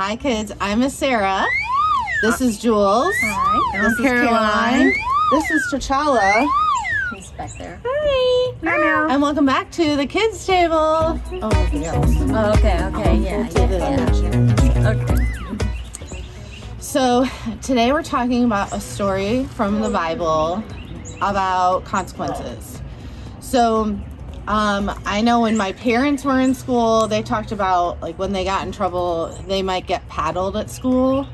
Hi, kids. I'm Miss Sarah. This is Jules. Hi. This is Caroline. This is T'Challa. He's back there. Hi. Meow. And welcome back to the kids' table. Oh, yes. Oh, okay. Yeah. Okay. So today we're talking about a story from the Bible about consequences. So I know when my parents were in school, they talked about like when they got in trouble, they might get paddled at school.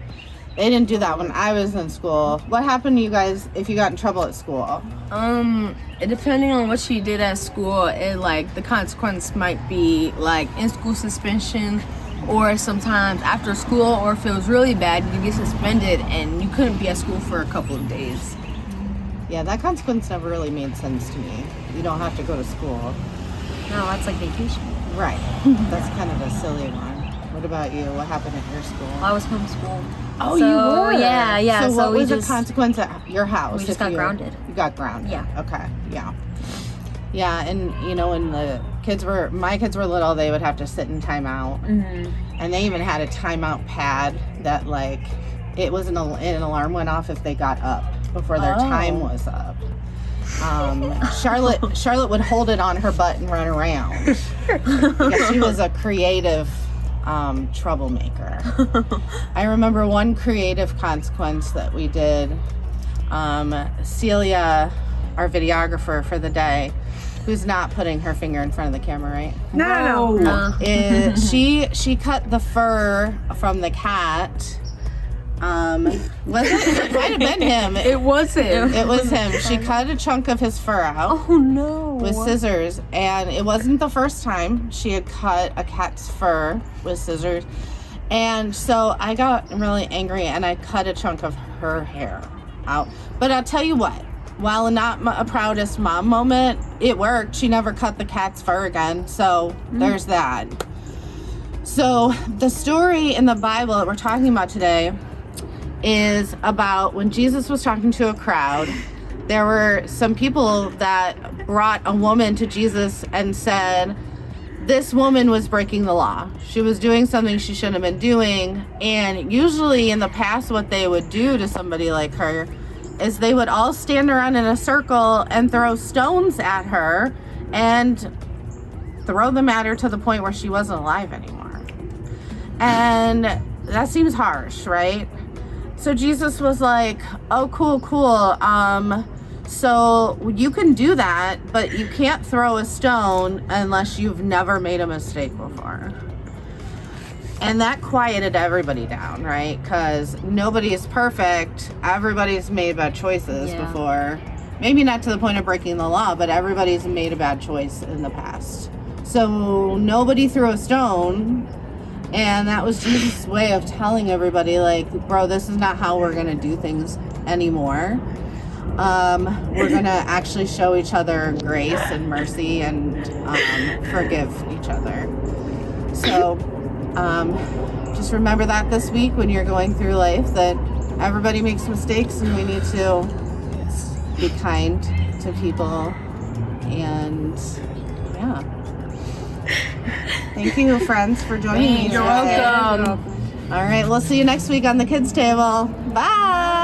They didn't do that when I was in school. What happened to you guys if you got in trouble at school? Depending on what you did at school, the consequence might be like in-school suspension, or sometimes after school, or if it was really bad, you get suspended and you couldn't be at school for a couple of days. Yeah, that consequence never really made sense to me. You don't have to go to school. No, that's like vacation. Right. That's kind of a silly one. What about you? What happened at your school? I was homeschooled. Oh, so, you were? Yeah. So what we was the just consequence at your house? we just got grounded. You got grounded? Yeah. Okay, yeah. Yeah, and you know, when my kids were little, they would have to sit in timeout. Mm-hmm. And they even had a timeout pad that like, it was an alarm went off if they got up before their time was up. Charlotte would hold it on her butt and run around because she was a creative troublemaker. I remember one creative consequence that we did. Celia, our videographer for the day, who's not putting her finger in front of the camera, right? No. She cut the fur from the cat. Was it? It might have been him. It was him. It was him. She cut a chunk of his fur out. Oh no. With scissors, and it wasn't the first time she had cut a cat's fur with scissors. And so I got really angry and I cut a chunk of her hair out. But I'll tell you what, while not a proudest mom moment, it worked. She never cut the cat's fur again. So there's that. So the story in the Bible that we're talking about today is about when Jesus was talking to a crowd. There were some people that brought a woman to Jesus and said, this woman was breaking the law. She was doing something she shouldn't have been doing. And usually in the past, what they would do to somebody like her is they would all stand around in a circle and throw stones at her and throw them at her to the point where she wasn't alive anymore. And that seems harsh, right? So Jesus was like, oh, cool. So you can do that, but you can't throw a stone unless you've never made a mistake before. And that quieted everybody down, right? Because nobody is perfect. Everybody's made bad choices before. Maybe not to the point of breaking the law, but everybody's made a bad choice in the past. So nobody threw a stone. And that was Jesus' way of telling everybody, like, bro, this is not how we're going to do things anymore. We're going to actually show each other grace and mercy and forgive each other. So just remember that this week when you're going through life, that everybody makes mistakes and we need to be kind to people. And, yeah. Thank you, friends, for joining me. You're welcome. All right, we'll see you next week on the kids' table. Bye.